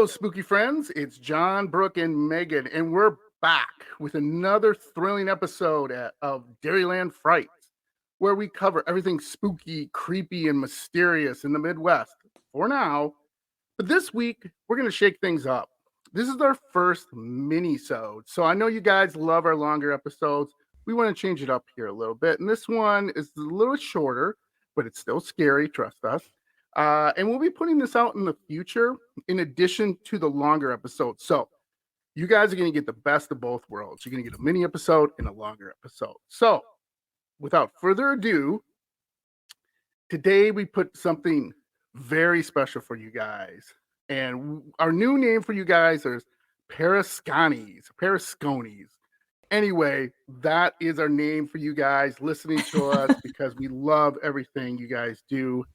spooky friends. It's John, Brooke, and Meaghan, and we're back with another thrilling episode of Dairyland Frights, where we cover everything spooky, creepy, and mysterious in the Midwest for now. But this week, we're going to shake things up. This is our first Minisode, so I know you guys love our longer episodes. We want to change it up here a little bit, and this one is a little shorter, but it's still scary, trust us. And we'll be putting this out in the future in addition to the longer episodes. So you guys are going to get the best of both worlds. You're going to get a mini episode and a longer episode. So without further ado, today we put something very special for you guys. And our new name for you guys is Parasconies. Anyway, that is our name for you guys listening to us because we love everything you guys do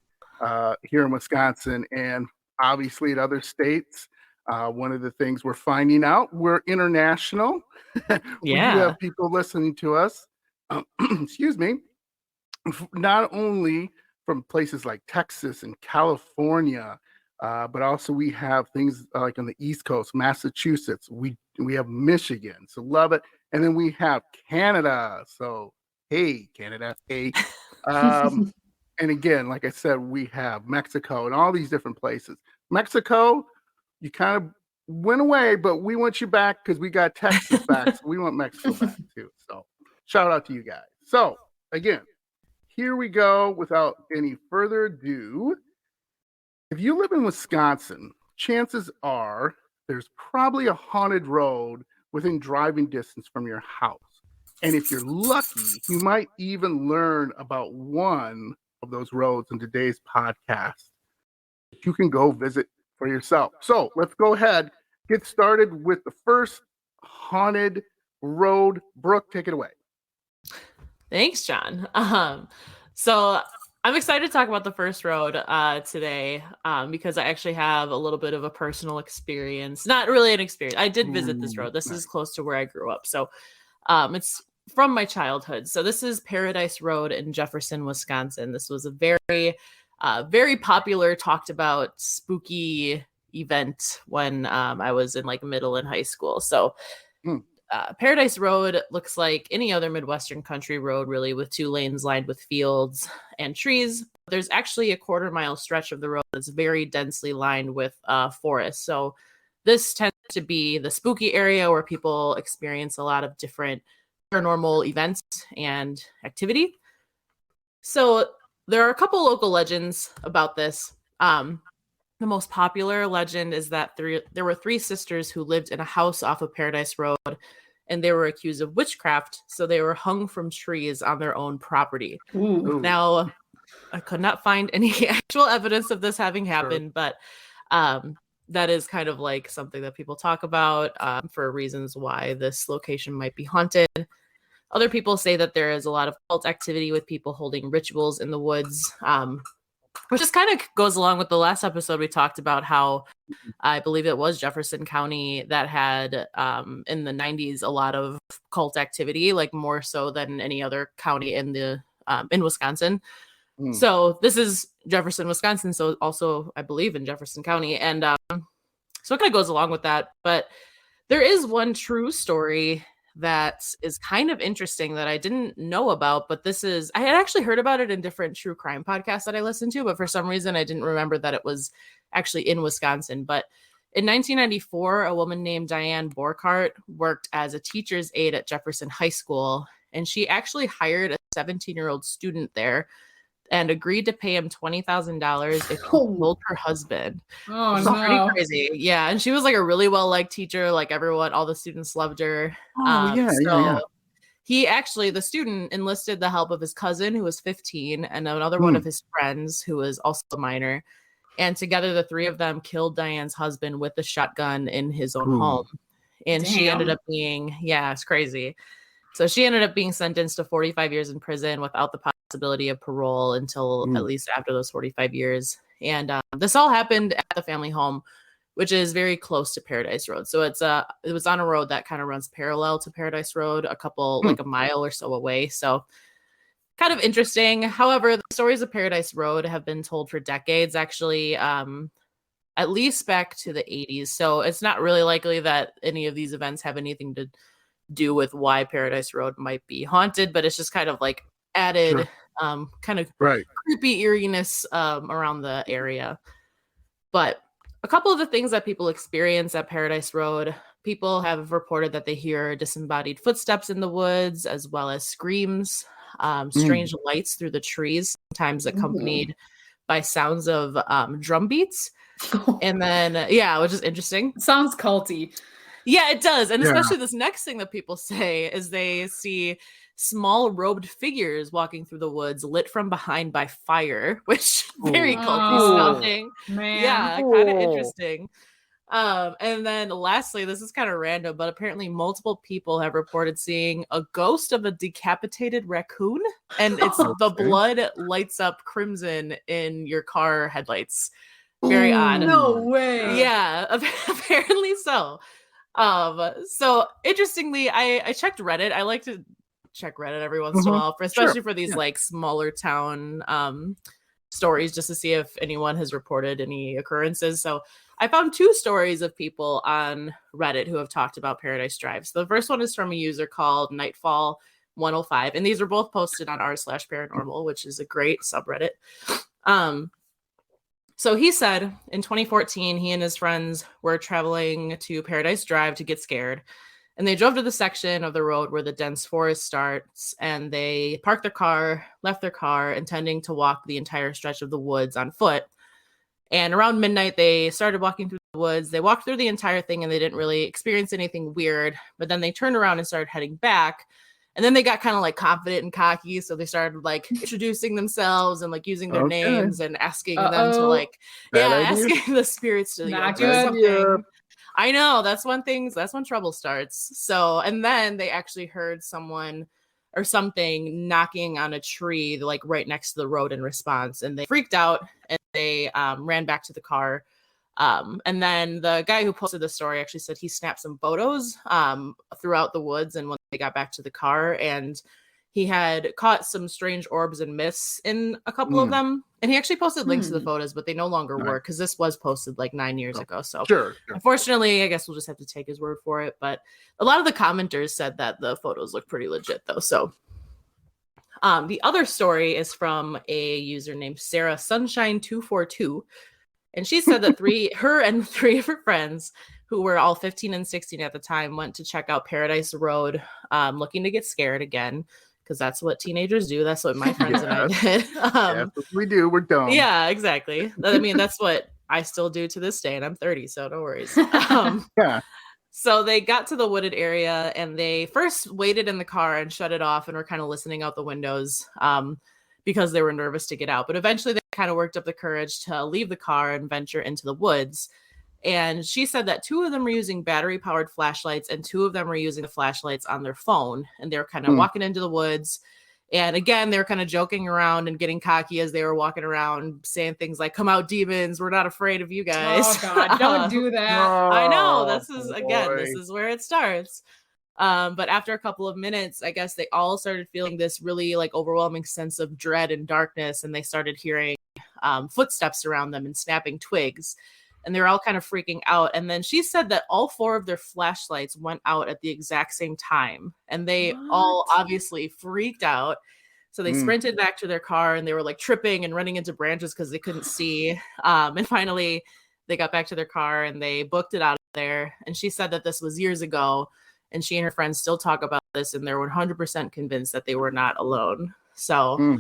here in Wisconsin and obviously in other states. One of the things we're finding out, we're international. We do have people listening to us, excuse me, not only from places like Texas and California, but also we have things like on the East Coast, Massachusetts. We have Michigan, so love it. And then we have Canada. So, hey, Canada, hey. And again, like I said, we have Mexico and all these different places. Mexico, you kind of went away, but we want you back because we got Texas back. So we want Mexico back too. So shout out to you guys. So again, here we go without any further ado. If you live in Wisconsin, chances are there's probably a haunted road within driving distance from your house. And if you're lucky, you might even learn about one of those roads in today's podcast. You can go visit for yourself. So let's go ahead, get started with the first haunted road. Brooke, take it away. Thanks, John. So I'm excited to talk about the first road today because I actually have a little bit of a personal experience. Not really an experience. I did visit this road. This is close to where I grew up. So it's from my childhood. So this is Paradise Road in Jefferson, Wisconsin. This was a very, very popular, talked about spooky event when I was in like middle and high school. So Paradise Road looks like any other Midwestern country road, really, with 2 lanes lined with fields and trees. There's actually a 1/4-mile stretch of the road that's very densely lined with forest. So this tends to be the spooky area where people experience a lot of different paranormal events and activity. So there are a couple local legends about this. The most popular legend is that there were 3 sisters who lived in a house off of Paradise Road, and they were accused of witchcraft, so they were hung from trees on their own property. Ooh. Now, I could not find any actual evidence of this having happened, but that is kind of like something that people talk about for reasons why this location might be haunted. Other people say that there is a lot of cult activity with people holding rituals in the woods, which just kind of goes along with the last episode we talked about how I believe it was Jefferson County that had in the 90s a lot of cult activity, like more so than any other county in Wisconsin. So this is Jefferson, Wisconsin. So also I believe in Jefferson County. And so it kind of goes along with that. But there is one true story that is kind of interesting that I didn't know about, but I had actually heard about it in different true crime podcasts that I listened to, but for some reason I didn't remember that it was actually in Wisconsin. But in 1994, a woman named Diane Borchardt worked as a teacher's aide at Jefferson High School, and she actually hired a 17-year-old student there and agreed to pay him $20,000 if he told her husband. Oh, no. Pretty crazy. Yeah. And she was like a really well-liked teacher. Like everyone, all the students loved her. He actually, the student enlisted the help of his cousin who was 15 and another one of his friends who was also a minor. And together, the 3 of them killed Diane's husband with a shotgun in his own home. And she ended up being, it's crazy. So she ended up being sentenced to 45 years in prison without the possibility of parole until at least after those 45 years. And this all happened at the family home, which is very close to Paradise Road. So it was on a road that kind of runs parallel to Paradise Road, like a mile or so away. So kind of interesting. However, the stories of Paradise Road have been told for decades. Actually, at least back to the 80s. So it's not really likely that any of these events have anything to do with why Paradise Road might be haunted, but it's just kind of like added kind of creepy eeriness around the area. But a couple of the things that people experience at Paradise Road, people have reported that they hear disembodied footsteps in the woods, as well as screams, strange lights through the trees, sometimes accompanied by sounds of drum beats. And then, which is interesting. Sounds culty. Yeah, it does. And especially this next thing that people say is they see small robed figures walking through the woods lit from behind by fire, which very culty sounding. Man. Yeah, kind of interesting. And then lastly, this is kind of random, but apparently multiple people have reported seeing a ghost of a decapitated raccoon, and it's the blood lights up crimson in your car headlights. Very odd. No way. Yeah, apparently so. So interestingly, I checked Reddit. I like to check Reddit every once in a while, especially for these like smaller town stories, just to see if anyone has reported any occurrences. So I found 2 stories of people on Reddit who have talked about Paradise Drive. So the first one is from a user called Nightfall 105, and these are both posted on r/paranormal, which is a great subreddit. So he said in 2014, he and his friends were traveling to Paradise Drive to get scared. And they drove to the section of the road where the dense forest starts, and they parked their car, left their car, intending to walk the entire stretch of the woods on foot. And around midnight, they started walking through the woods. They walked through the entire thing, and they didn't really experience anything weird. But then they turned around and started heading back. And then they got kind of like confident and cocky. So they started like introducing themselves and like using their names and asking them to like, asking the spirits to do something. I know, that's when trouble starts. So, and then they actually heard someone or something knocking on a tree like right next to the road in response, and they freaked out and they ran back to the car. And then the guy who posted the story actually said he snapped some photos throughout the woods and when they got back to the car, and he had caught some strange orbs and mists in a couple of them. And he actually posted links to the photos, but they no longer work because this was posted like 9 years ago. So unfortunately, I guess we'll just have to take his word for it. But a lot of the commenters said that the photos look pretty legit though. So the other story is from a user named Sarah Sunshine 242. And she said that her and 3 of her friends, who were all 15 and 16 at the time, went to check out Paradise Road, looking to get scared again, because that's what teenagers do. That's what my friends and I did. That's what we do. We're dumb. Yeah, exactly. I mean, that's what I still do to this day, and I'm 30, so no worries. So they got to the wooded area, and they first waited in the car and shut it off and were kind of listening out the windows because they were nervous to get out. But eventually they kind of worked up the courage to leave the car and venture into the woods. And she said that 2 of them were using battery-powered flashlights and 2 of them were using the flashlights on their phone. And they were kind of walking into the woods. And again, they were kind of joking around and getting cocky as they were walking around, saying things like, "Come out, demons. We're not afraid of you guys." Oh, God. Don't do that. I know. This is where it starts. But after a couple of minutes, I guess they all started feeling this really like overwhelming sense of dread and darkness. And they started hearing footsteps around them and snapping twigs. And they're all kind of freaking out. And then she said that all 4 of their flashlights went out at the exact same time. And they all obviously freaked out. So they sprinted back to their car and they were like tripping and running into branches because they couldn't see. And finally, they got back to their car and they booked it out of there. And she said that this was years ago. And she and her friends still talk about this. And they're 100% convinced that they were not alone. So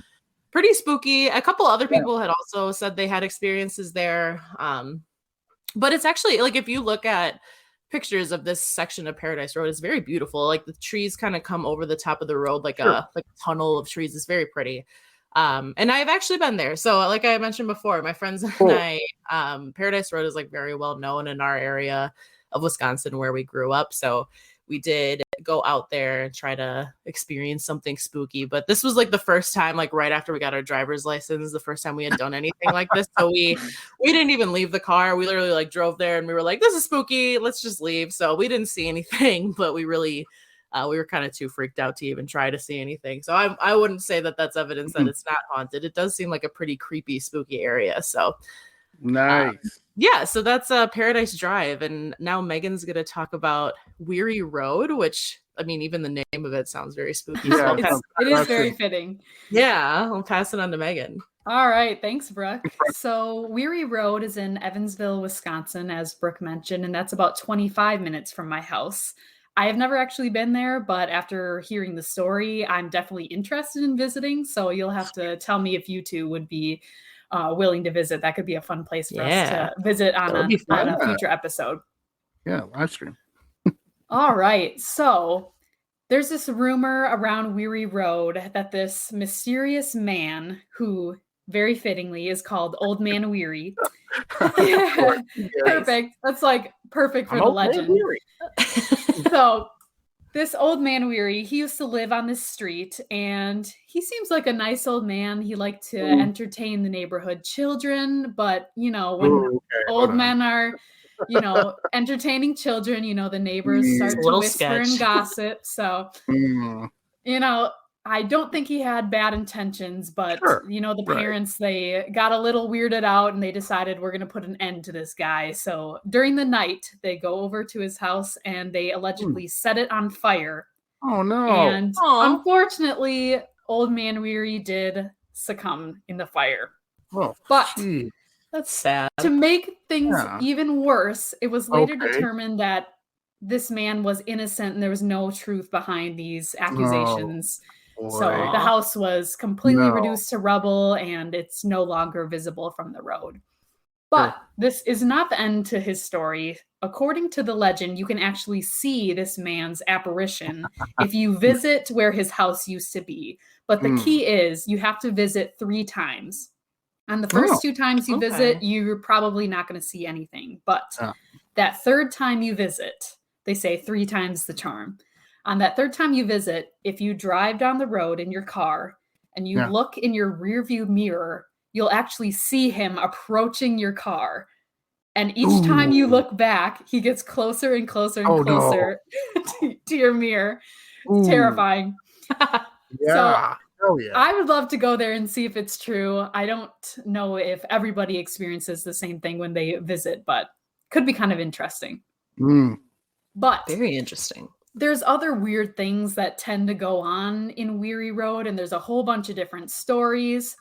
pretty spooky. A couple other people had also said they had experiences there. But it's actually like, if you look at pictures of this section of Paradise Road, it's very beautiful. Like the trees kind of come over the top of the road, like a tunnel of trees. It's very pretty. And I've actually been there. So like I mentioned before, my friends and I, Paradise Road is like very well known in our area of Wisconsin where we grew up. So we did go out there and try to experience something spooky. But this was like the first time, like right after we got our driver's license, the first time we had done anything like this. So we didn't even leave the car. We literally like drove there and we were like, "This is spooky. Let's just leave." So we didn't see anything, but we really, we were kind of too freaked out to even try to see anything. So I wouldn't say that that's evidence that it's not haunted. It does seem like a pretty creepy, spooky area. So Nice. Yeah, so that's Paradise Drive, and now Megan's going to talk about Weary Road, which, I mean, even the name of it sounds very spooky. Yeah, So I'll It pass, is very fitting. yeah, I'll pass it on to Megan. All right, thanks, Brooke. So Weary Road is in Evansville, Wisconsin, as Brooke mentioned, and that's about 25 minutes from my house. I have never actually been there, but after hearing the story, I'm definitely interested in visiting. So you'll have to tell me if you two would be willing to visit. That could be a fun place for us to visit on That'd be fun. a future episode. Yeah, live stream. All right, so there's this rumor around Weary Road that this mysterious man, who very fittingly is called Old Man Weary. Yeah, perfect. That's like perfect for the legend. So this Old Man Weary, he used to live on this street, and he seems like a nice old man. He liked to entertain the neighborhood children, but when old men are entertaining children, the neighbors start to whisper and gossip. So I don't think he had bad intentions, but the parents, they got a little weirded out and they decided we're going to put an end to this guy. So during the night, they go over to his house and they allegedly set it on fire. Oh no. And unfortunately, Old Man Weary did succumb in the fire. Oh, but that's sad. To make things even worse, it was later determined that this man was innocent and there was no truth behind these accusations. So the house was completely reduced to rubble and it's no longer visible from the road. But this is not the end to his story. According to the legend, you can actually see this man's apparition if you visit where his house used to be. But the key is you have to visit 3 times. On the first 2 times you visit, you're probably not going to see anything. But that 3rd time you visit, they say 3 times the charm. On that 3rd time you visit, if you drive down the road in your car and you look in your rearview mirror, you'll actually see him approaching your car. And each time you look back, he gets closer and closer and closer to your mirror. It's terrifying. Yeah. So I would love to go there and see if it's true. I don't know if everybody experiences the same thing when they visit, but could be kind of interesting. But very interesting. There's other weird things that tend to go on in Weary Road, and there's a whole bunch of different stories.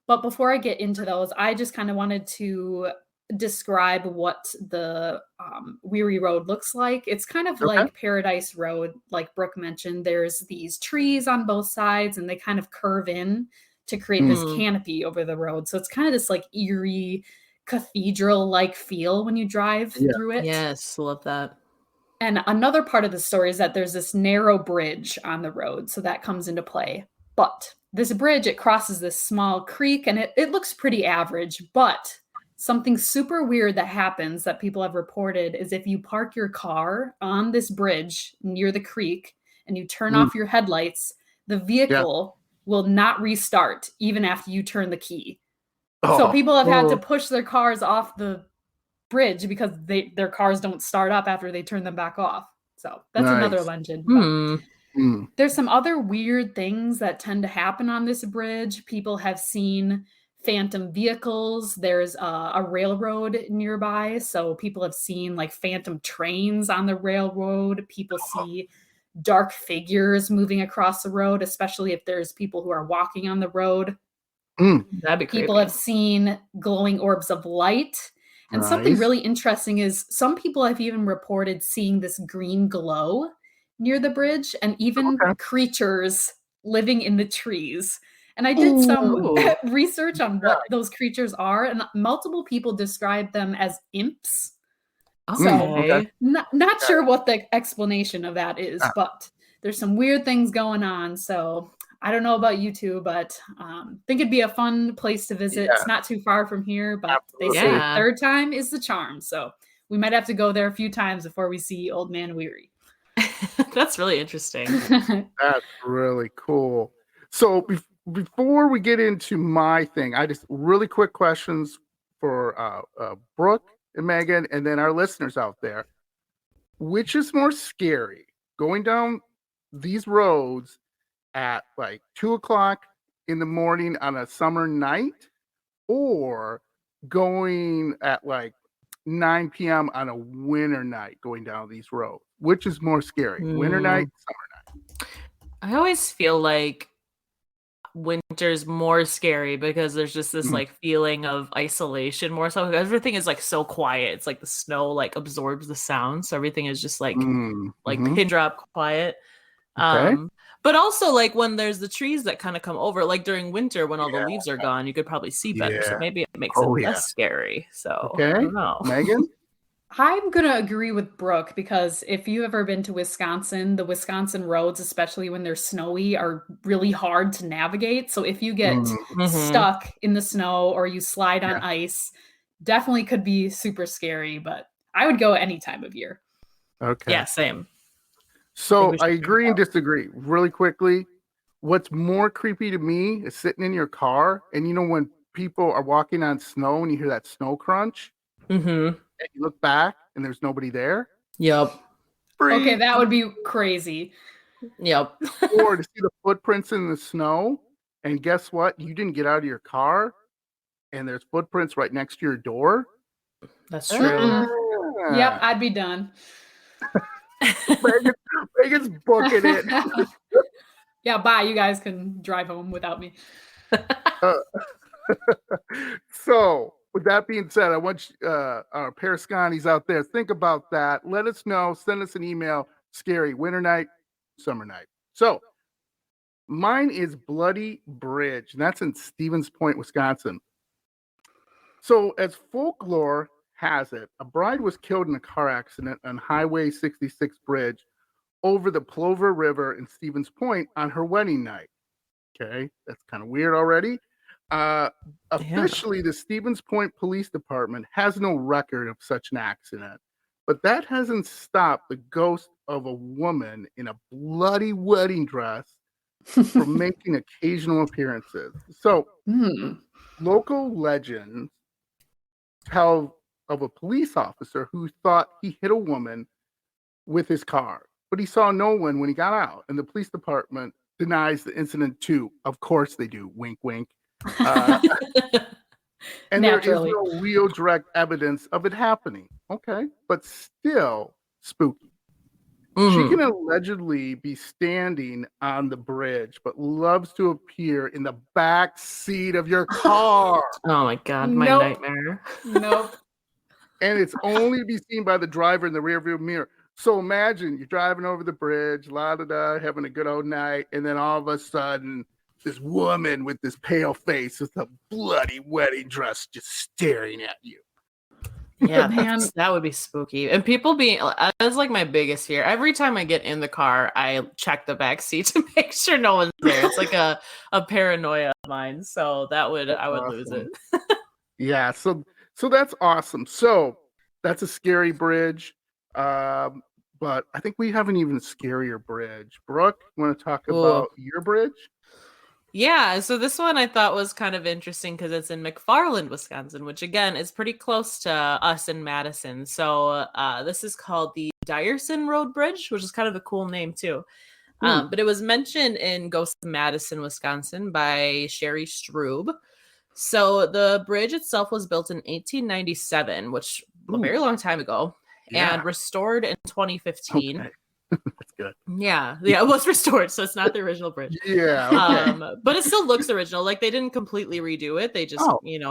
But before I get into those, I just kind of wanted to describe what the Weary Road looks like. It's kind of like Paradise Road, like Brooke mentioned. There's these trees on both sides, and they kind of curve in to create this canopy over the road. So it's kind of this like eerie cathedral-like feel when you drive through it. Yes, love that. And another part of the story is that there's this narrow bridge on the road, so that comes into play. But this bridge, it crosses this small creek, and it looks pretty average, but something super weird that happens that people have reported is if you park your car on this bridge near the creek and you turn off your headlights, the vehicle will not restart even after you turn the key. So people have had to push their cars off the bridge because their cars don't start up after they turn them back off. So that's another legend. There's some other weird things that tend to happen on this bridge. People have seen phantom vehicles. There's a railroad nearby, so people have seen like phantom trains on the railroad. People see dark figures moving across the road, especially if there's people who are walking on the road. That'd be creepy. People have seen glowing orbs of light. And something really interesting is some people have even reported seeing this green glow near the bridge and even creatures living in the trees. And I did some research on what those creatures are, and multiple people describe them as imps. So not sure what the explanation of that is, but there's some weird things going on. So I don't know about you two, but I think it'd be a fun place to visit. It's not too far from here, but they say 3rd time is the charm. So we might have to go there a few times before we see Old Man Weary. That's really interesting. That's really cool. So before we get into my thing, I just really quick questions for Brooke and Megan, and then our listeners out there. Which is more scary, going down these roads at like 2:00 in the morning on a summer night, or going at like 9 p.m. on a winter night going down these roads? Which is more scary, winter night, summer night? I always feel like winter's more scary because there's just this like feeling of isolation more so. Everything is like so quiet. It's like the snow like absorbs the sound, so everything is just like pin drop quiet. Okay. But also like when there's the trees that kind of come over, like during winter when all the leaves are gone, you could probably see better. So maybe it makes it less scary. So I don't know. Meaghan? I'm going to agree with Brooke because if you've ever been to Wisconsin, the Wisconsin roads, especially when they're snowy, are really hard to navigate. So if you get stuck in the snow or you slide on ice, definitely could be super scary, but I would go any time of year. Okay. Yeah, same. So I agree and disagree really quickly. What's more creepy to me is sitting in your car and you know when people are walking on snow and you hear that snow crunch and you look back and there's nobody there. Yep. Okay, that would be crazy. Yep. Or to see the footprints in the snow and guess what? You didn't get out of your car and there's footprints right next to your door. That's true. Yep, I'd be done. Meaghan's booking it. Yeah, bye. You guys can drive home without me. So, with that being said, I want our Perisconis out there, think about that. Let us know. Send us an email. Scary winter night, summer night. So, mine is Bloody Bridge, and that's in Stevens Point, Wisconsin. So, as folklore has it, a bride was killed in a car accident on Highway 66 bridge over the Plover River in Stevens Point on her wedding night. Okay, that's kind of weird already. Officially, the Stevens Point Police Department has no record of such an accident, but that hasn't stopped the ghost of a woman in a bloody wedding dress from making occasional appearances. So, local legends tell of a police officer who thought he hit a woman with his car, but he saw no one when he got out, and the police department denies the incident too. Of course they do. Wink, wink. And there is no real direct evidence of it happening. Okay, but still spooky. She can allegedly be standing on the bridge, but loves to appear in the back seat of your car. Oh my God, my nightmare. Nope. And it's only to be seen by the driver in the rearview mirror. So imagine you're driving over the bridge, having a good old night, and then all of a sudden, this woman with this pale face with a bloody wedding dress just staring at you. Yeah, that would be spooky. And people that's like my biggest fear. Every time I get in the car, I check the back seat to make sure no one's there. It's like a paranoia of mine. So I would lose it. Yeah, so that's awesome. So that's a scary bridge. But I think we have an even scarier bridge. Brooke, you want to talk about your bridge? Yeah, so this one I thought was kind of interesting because it's in McFarland, Wisconsin, which again is pretty close to us in Madison. So this is called the Dyerson Road Bridge, which is kind of a cool name too. But it was mentioned in Ghost of Madison, Wisconsin by Sherry Strube. So the bridge itself was built in 1897, which a very long time ago, and restored in 2015. Okay. That's good. Yeah, it was restored, so it's not the original bridge. But it still looks original. Like they didn't completely redo it; they just made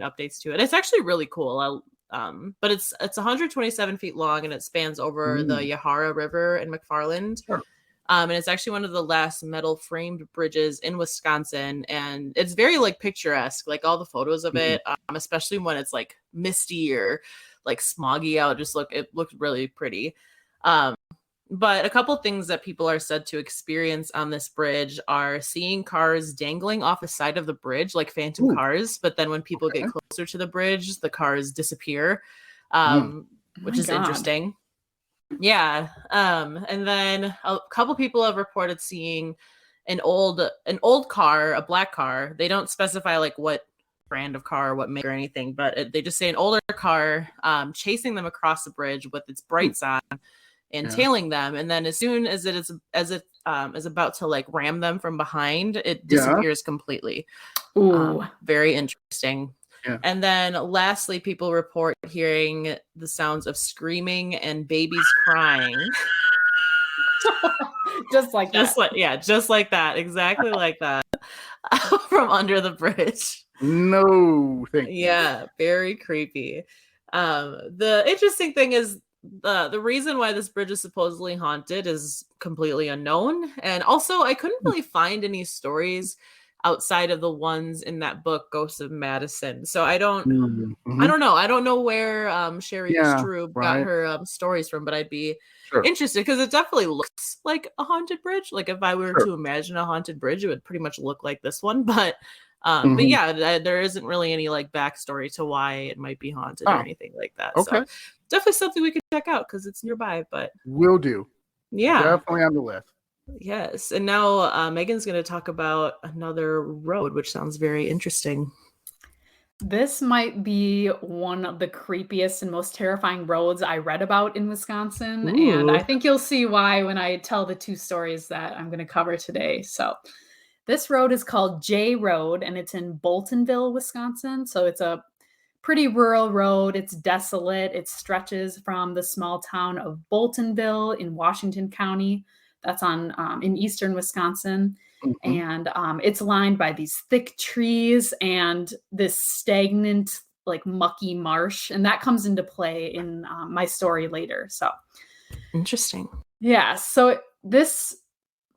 updates to it. It's actually really cool. But it's 127 feet long and it spans over the Yahara River in McFarland. And it's actually one of the last metal framed bridges in Wisconsin, and it's very like picturesque. Like all the photos of it, especially when it's like misty or like smoggy out, it looked really pretty. But a couple things that people are said to experience on this bridge are seeing cars dangling off the side of the bridge, like phantom cars. But then when people get closer to the bridge, the cars disappear, which is interesting. Yeah. And then a couple people have reported seeing an old car, a black car. They don't specify like what brand of car, what make or anything, but they just say an older car chasing them across the bridge with its brights on. And tailing them, and then as soon as it is about to like ram them from behind, it disappears completely. Ooh, very interesting. Yeah. And then lastly, people report hearing the sounds of screaming and babies crying. Just like that. Just like that. Exactly like that. From under the bridge. No, thank you. Yeah, very creepy. The interesting thing is the reason why this bridge is supposedly haunted is completely unknown. And also I couldn't really find any stories outside of the ones in that book, Ghosts of Madison. So I don't know. I don't know where Sherry Strube got her stories from, but I'd be interested because it definitely looks like a haunted bridge. Like if I were to imagine a haunted bridge, it would pretty much look like this one. But yeah, there isn't really any like backstory to why it might be haunted or anything like that. Okay. So definitely something we could check out because it's nearby. But will do. Yeah, definitely on the list. Yes. And now Meaghan's going to talk about another road, which sounds very interesting. This might be one of the creepiest and most terrifying roads I read about in Wisconsin. Ooh. And I think you'll see why when I tell the two stories that I'm going to cover today. So this road is called J Road, and it's in Boltonville, Wisconsin. So it's a pretty rural road. It's desolate. It stretches from the small town of Boltonville in Washington County. That's on in eastern Wisconsin. And it's lined by these thick trees and this stagnant, like mucky marsh. And that comes into play in my story later. So interesting. Yeah. So this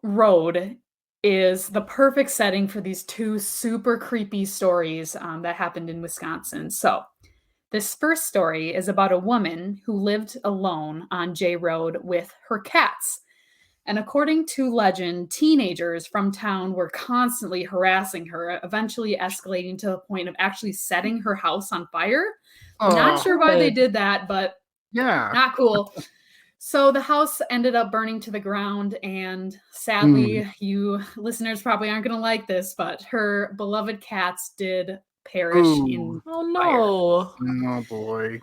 road is the perfect setting for these two super creepy stories that happened in Wisconsin. So this first story is about a woman who lived alone on J Road with her cats. And according to legend, teenagers from town were constantly harassing her, eventually escalating to the point of actually setting her house on fire. Not sure why they did that, but not cool. So the house ended up burning to the ground, and sadly, you listeners probably aren't going to like this, but her beloved cats did perish in fire. Oh boy.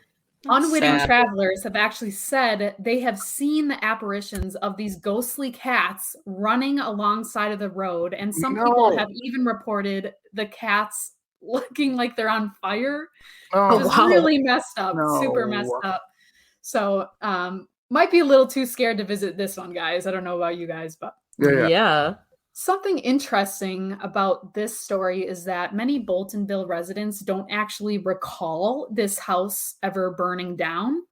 Unwitting travelers have actually said they have seen the apparitions of these ghostly cats running alongside of the road, and some people have even reported the cats looking like they're on fire. Just really messed up, super messed up. So might be a little too scared to visit this one, guys. I don't know about you guys, but yeah. Something interesting about this story is that many Boltonville residents don't actually recall this house ever burning down,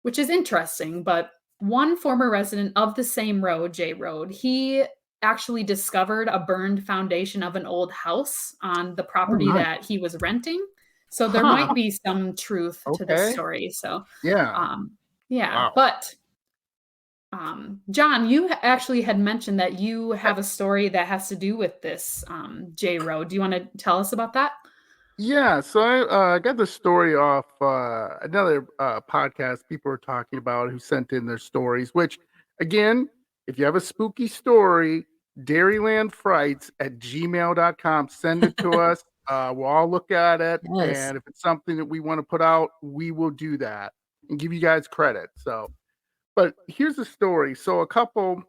which is interesting. But one former resident of the same road, J Road, he actually discovered a burned foundation of an old house on the property that he was renting. So there might be some truth to this story. So but John, you actually had mentioned that you have a story that has to do with this J Road. Do you want to tell us about that? Yeah, so I got the story off another podcast people were talking about who sent in their stories, which, again, if you have a spooky story, Dairyland Frights at gmail.com, send it to us. We'll all look at it. And if it's something that we want to put out, we will do that and give you guys credit. So. But here's the story. So a couple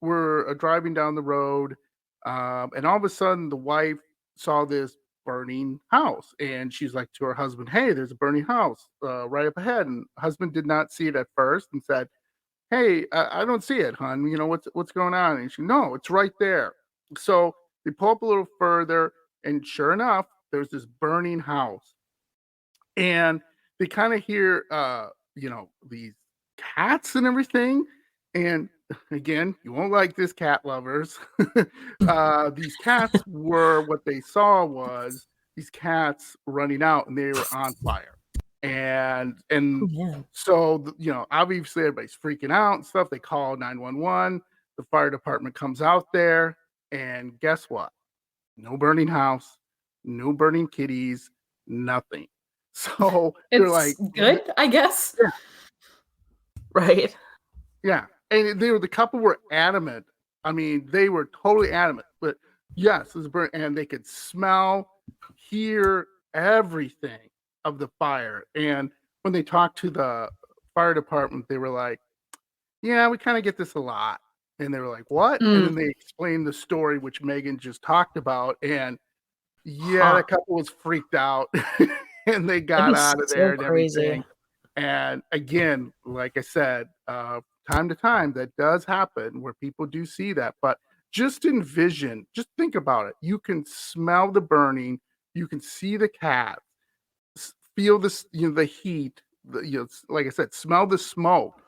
were driving down the road, and all of a sudden the wife saw this burning house, and she's like to her husband, "Hey, there's a burning house right up ahead." And husband did not see it at first and said, "Hey, I don't see it, hon. You know what's going on?" And she, "No, it's right there." So they pull up a little further, and sure enough, there's this burning house, and they kind of hear, these cats and everything. And again, you won't like this, cat lovers. These cats were, what they saw was these cats running out, and they were on fire. And so, obviously everybody's freaking out and stuff. They call 911. The fire department comes out there, and guess what? No burning house, no burning kitties, nothing. So they're like, good, I guess. Yeah. Right. Yeah. And the couple were adamant. I mean, they were totally adamant. But yes, it was burnt, and they could smell, hear everything of the fire. And when they talked to the fire department, they were like, "Yeah, we kind of get this a lot." And they were like, "What?" And then they explained the story, which Meaghan just talked about. And the couple was freaked out. and they got out of there and crazy. everything. And again, like I said, time to time, that does happen where people do see that. But just envision, just think about it. You can smell the burning, you can see the cat, feel this, the heat, like I said, smell the smoke.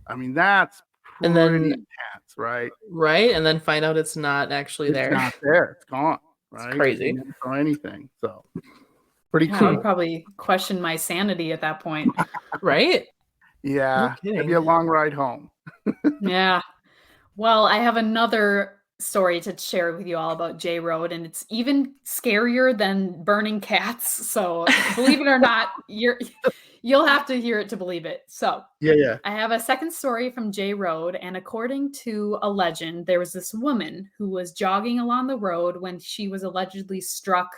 I mean, that's And pretty then intense, right? Right, and then find out it's not actually It's there. not there. It's gone, right? It's crazy. Or anything. So pretty I cool. would probably question my sanity at that point. Right? Yeah. No It'd be a long ride home. Yeah. Well, I have another story to share with you all about J Road, and it's even scarier than burning cats. So believe it or not, you'll have to hear it to believe it. So yeah. I have a second story from J Road, and according to a legend, there was this woman who was jogging along the road when she was allegedly struck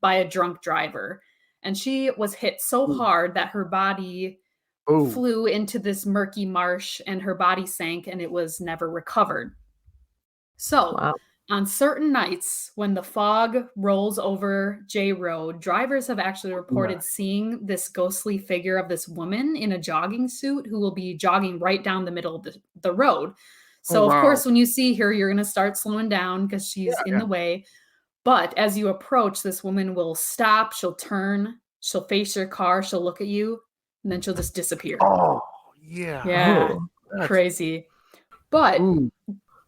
by a drunk driver. And she was hit so hard that her body flew into this murky marsh and her body sank and it was never recovered. So, on certain nights when the fog rolls over J Road, drivers have actually reported seeing this ghostly figure of this woman in a jogging suit who will be jogging right down the middle of the road. So, of course, when you see her, you're going to start slowing down because she's in the way. But as you approach, this woman will stop, she'll turn, she'll face your car, she'll look at you, and then she'll just disappear. Oh, yeah. Yeah, crazy. But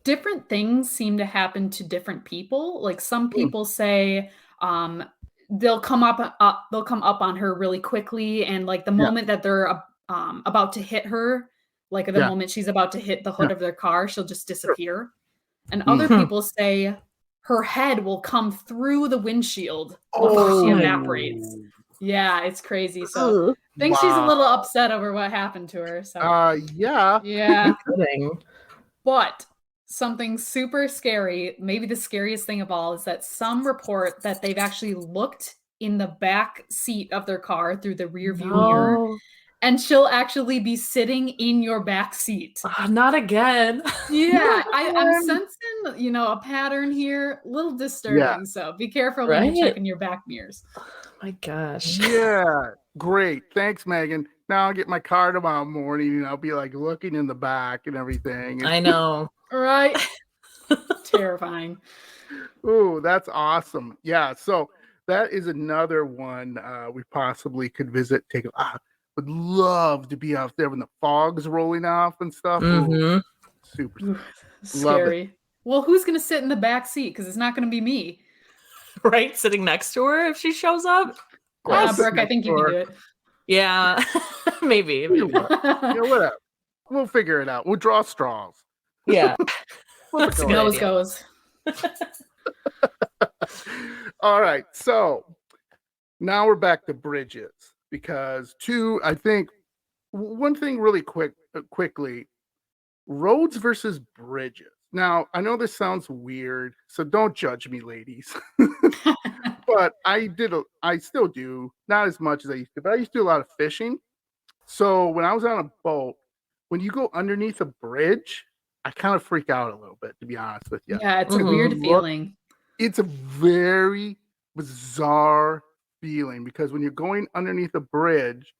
different things seem to happen to different people. Like some people say they'll come up on her really quickly, and like the moment that they're about to hit her, like the moment she's about to hit the hood of their car, she'll just disappear. And other people say her head will come through the windshield before she evaporates. Yeah, it's crazy. So I think she's a little upset over what happened to her. So yeah. But something super scary, maybe the scariest thing of all, is that some report that they've actually looked in the back seat of their car through the rear view mirror, and she'll actually be sitting in your back seat. Not again. Yeah, I'm sensing, a pattern here, a little disturbing. So be careful when you're checking your back mirrors. My gosh. Yeah, great. Thanks, Megan. Now I'll get my car tomorrow morning and I'll be like looking in the back and everything. I know. Right? Terrifying. Ooh, that's awesome. Yeah, so that is another one we possibly could visit. Would love to be out there when the fog's rolling off and stuff. Ooh, super scary. Well, who's going to sit in the back seat? Because it's not going to be me. Right? Sitting next to her if she shows up? Brooke, I think you can do it. Yeah, maybe. Whatever. We'll figure it out. We'll draw straws. Yeah. Let's see how this goes. All right. So now we're back to bridges because one thing really quickly, roads versus bridges. Now, I know this sounds weird, so don't judge me, ladies. But I still do, not as much as I used to, but I used to do a lot of fishing. So when I was on a boat, when you go underneath a bridge, I kind of freak out a little bit, to be honest with you. Yeah, it's a weird feeling. It's a very bizarre feeling because when you're going underneath a bridge,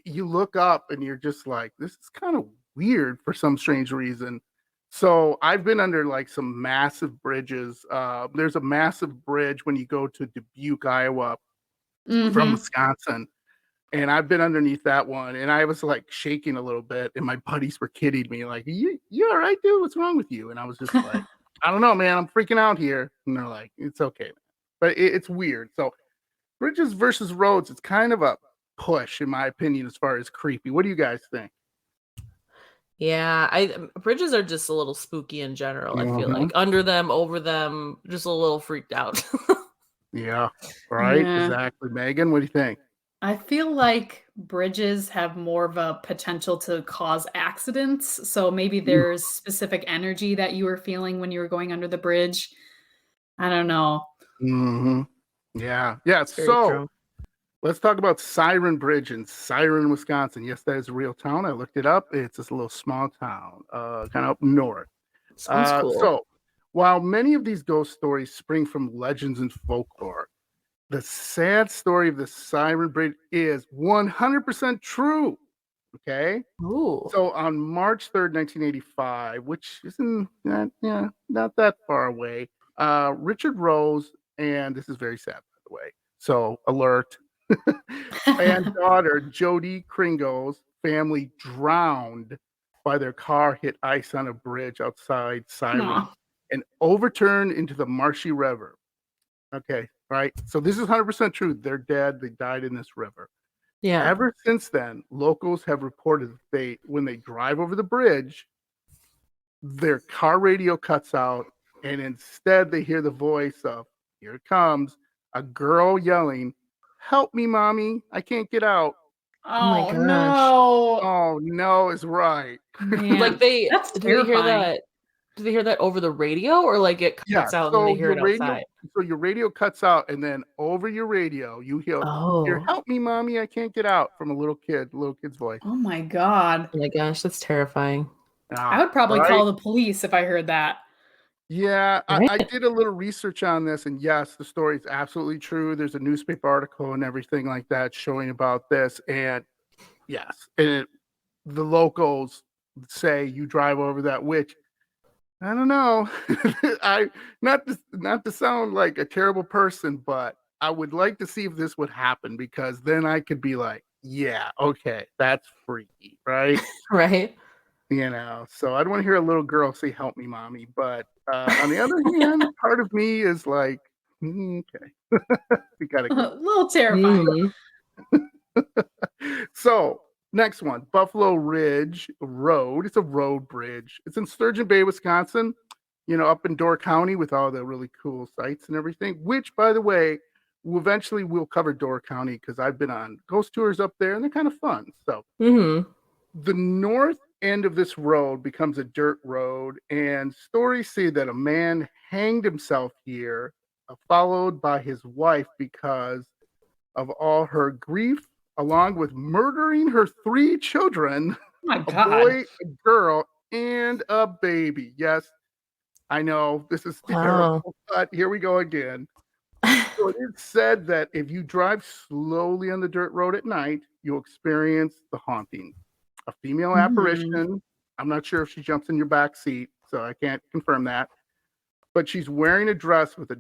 you look up and you're just like, this is kind of weird for some strange reason. So I've been under like some massive bridges. There's a massive bridge when you go to Dubuque, Iowa from Wisconsin. And I've been underneath that one and I was like shaking a little bit and my buddies were kidding me like, you all right, dude? What's wrong with you? And I was just like, I don't know, man. I'm freaking out here. And they're like, it's okay, man. But it's weird. So bridges versus roads, it's kind of a push in my opinion as far as creepy. What do you guys think? Yeah, bridges are just a little spooky in general. I feel like under them, over them, just a little freaked out. Yeah, right. Yeah. Exactly. Megan, what do you think? I feel like bridges have more of a potential to cause accidents. So maybe there's specific energy that you were feeling when you were going under the bridge. I don't know. Yeah. So true. Let's talk about Siren Bridge in Siren, Wisconsin. Yes, that is a real town. I looked it up. It's this little small town, kind of up north. Sounds cool. So while many of these ghost stories spring from legends and folklore, the sad story of the Siren Bridge is 100% true. Okay. Ooh. So on March 3rd, 1985, which isn't not that far away, Richard Rose, and this is very sad, by the way. So alert. And daughter Jody Kringo's family drowned by their car hit ice on a bridge outside Siren and overturned into the marshy river. Okay, right. So this is 100% true. They're dead. They died in this river. Yeah. Ever since then, locals have reported that when they drive over the bridge, their car radio cuts out, and instead they hear the voice of, here it comes, a girl yelling, "Help me, mommy! I can't get out." Oh my gosh. No. Oh no, is right. Man, like that's did they hear that? Did they hear that over the radio, or like it cuts out and they hear it outside? So your radio cuts out, and then over your radio you hear, "Help me, mommy! I can't get out," from a little kid's voice. Oh my God. Oh my gosh, that's terrifying. I would probably call the police if I heard that. Yeah, I did a little research on this, and yes, the story is absolutely true. There's a newspaper article and everything like that showing about this, and yes, and the locals say you drive over that, which I don't know. I not to sound like a terrible person, but I would like to see if this would happen, because then I could be like, yeah, okay, that's freaky, right? Right. So I don't want to hear a little girl say, "Help me, mommy." But on the other hand, part of me is like, okay, we gotta go. A little terrifying. So next one, Buffalo Ridge Road. It's a road bridge. It's in Sturgeon Bay, Wisconsin, up in Door County with all the really cool sites and everything, which, by the way, we'll cover Door County because I've been on ghost tours up there and they're kind of fun. So the north end of this road becomes a dirt road, and stories say that a man hanged himself here, followed by his wife because of all her grief, along with murdering her 3 children, a boy, a girl, and a baby. Yes, I know this is terrible, but here we go again. So it is said that if you drive slowly on the dirt road at night, you'll experience the haunting. A female apparition. I'm not sure if she jumps in your back seat, so I can't confirm that. But she's wearing a dress with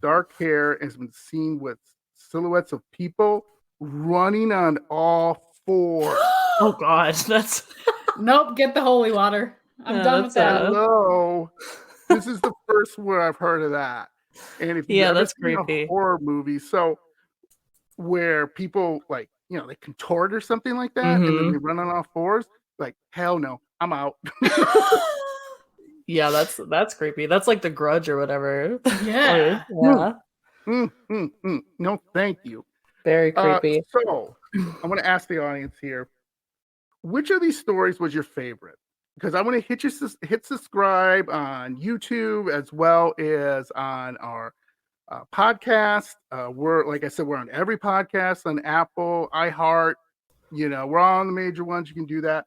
dark hair and has been seen with silhouettes of people running on all 4. Oh gosh, that's nope. Get the holy water. I'm done with that. Hello. This is the first one I've heard of that. And if you that's creepy. A horror movie, so where people they contort or something like that, and then they run on all 4s, like, hell no, I'm out. Yeah, that's creepy. That's like The Grudge or whatever. Yeah. No, thank you. Very creepy. So I'm going to ask the audience here, which of these stories was your favorite? Because I want to hit subscribe on YouTube as well as on our podcast. Like I said, we're on every podcast on Apple, iHeart. We're on the major ones. You can do that.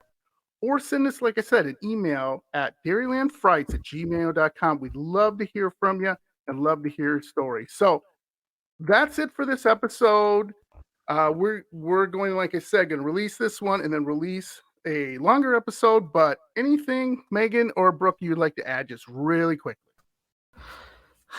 Or send us, like I said, an email at dairylandfrights@gmail.com. We'd love to hear from you and love to hear your story. So that's it for this episode. We're going, like I said, going to release this one and then release a longer episode. But anything, Meaghan or Brooke, you'd like to add just really quickly?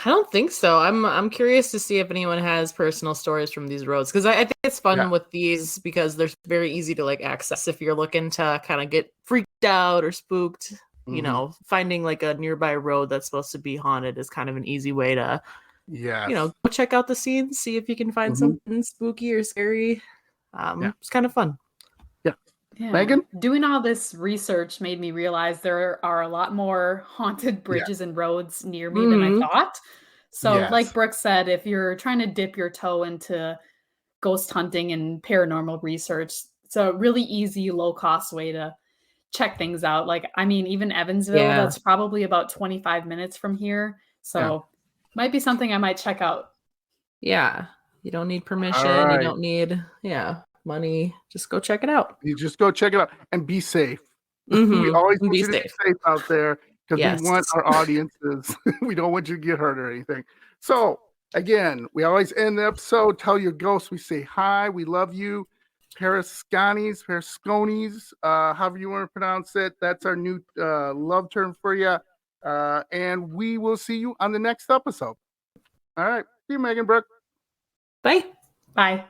I don't think so. I'm curious to see if anyone has personal stories from these roads, because I think it's fun with these because they're very easy to access if you're looking to kind of get freaked out or spooked. Finding like a nearby road that's supposed to be haunted is kind of an easy way to go check out the scenes, see if you can find something spooky or scary. It's kind of fun. Yeah. Meaghan? Doing all this research made me realize there are a lot more haunted bridges and roads near me than I thought. So like Brooke said, if you're trying to dip your toe into ghost hunting and paranormal research, it's a really easy, low-cost way to check things out. Even Evansville, that's probably about 25 minutes from here. So might be something I might check out. Yeah. You don't need permission. You don't need, money. Just go check it out. You just go check it out and be safe. We always want you to be safe out there because we want our audiences. We don't want you to get hurt or anything. So Again, we always end the episode. Tell your ghosts we say hi. We love you. Perisconies, however you want to pronounce it. That's our new love term for you. And we will see you on the next episode. All right. See you, Meaghan, Brooke. Bye. Bye.